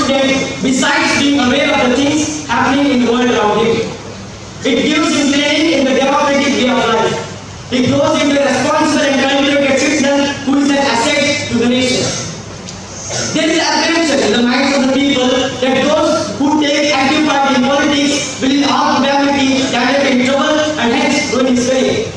student besides being aware of the things happening in the world around him. It gives him training in the democratic way of life. It grows into a responsible and cultivated citizen who is an asset to the nation. There is apprehension in the minds of the people that those who take active part in politics will in all probability end up in trouble and hence ruin his career.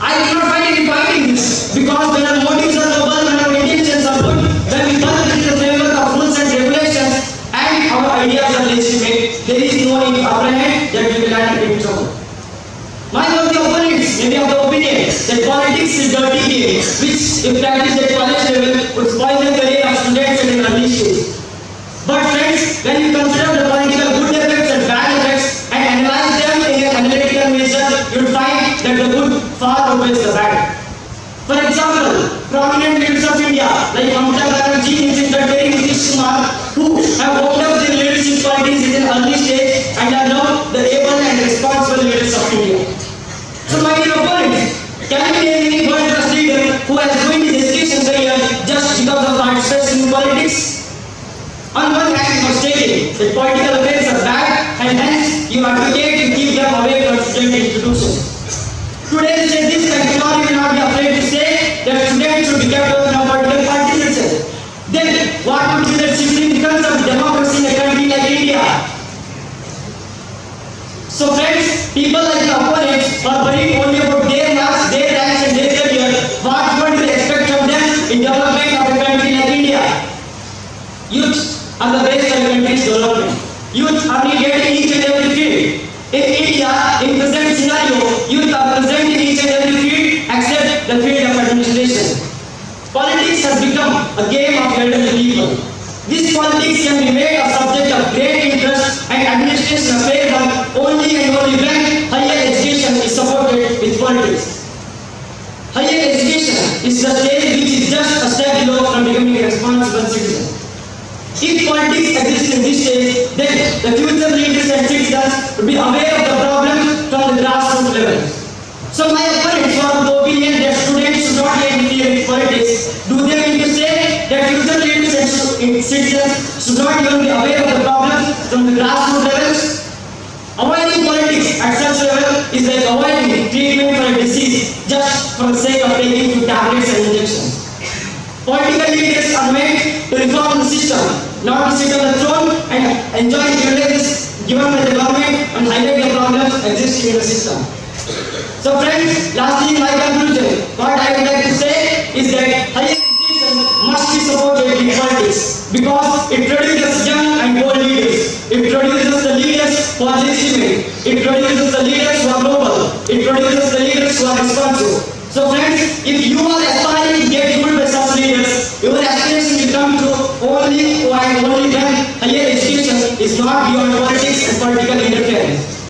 I cannot find any point in this because when our motives are noble, when our intentions are good, when we work within the framework of rules and regulations and our ideas are legitimate, there is no need to apprehend that we will end up in trouble. My opponents may be of the opinion that politics is a dirty game, which if practiced at college level would spoil the career of students at an early stage. But friends, when you consider the political good effects and bad effects and analyze them in an analytical measure, you will find that the good far outweighs the bad. For example, prominent leaders of India like Mamata Banerjee, Kumar, who have worked up their leadership qualities in an early stage and are now the able and responsible leaders of India. So my dear opponents, can you name any world-class leader who has ruined his education career just because of participation in politics? On one hand, you are stating that political affairs are bad and hence you advocate to keep them away from student institutions. Today, say this and tomorrow you will not be afraid to say that students should be kept away from political parties itself. Then, what would be the significance of democracy in a country like India? So friends, people like the opponents are worried only about their marks, their ranks and their career. What would we expect from them in development of a country like India? Youth are the base of a country's development. Youth are needed in each and every field. In India, in present scenario, youth are present in each and every field except the field of administration. Politics has become a game of elderly people. This politics can be made a subject of great interest and administration affairs only and only when higher education is supported with politics. Higher education is the stage which is just a step below from becoming a responsible citizen. If politics exists in this stage, then the future leaders and citizens will be aware of the problems from the grassroots level. So my opponents are of the opinion that students should not get involved in politics. Do they mean to say that future leaders and citizens should not even be aware of the problems from the grassroots levels? Avoiding politics at such level is like avoiding treatment for a disease just for the sake of taking few tablets and injections. Political leaders are meant to reform the system, not to sit on the throne and enjoy privileges given by the government and highlight the problems existing in the system. So friends, lastly in my conclusion, what I would like to say is that higher education must be supported in politics because it produces young and bold leaders. It produces the leaders who are legitimate. It produces the leaders who are noble. It produces the leaders who are responsive. So friends, if you are aspiring to get good by such leaders, your aspiration will come true only and only when higher education is not beyond politics and political interference.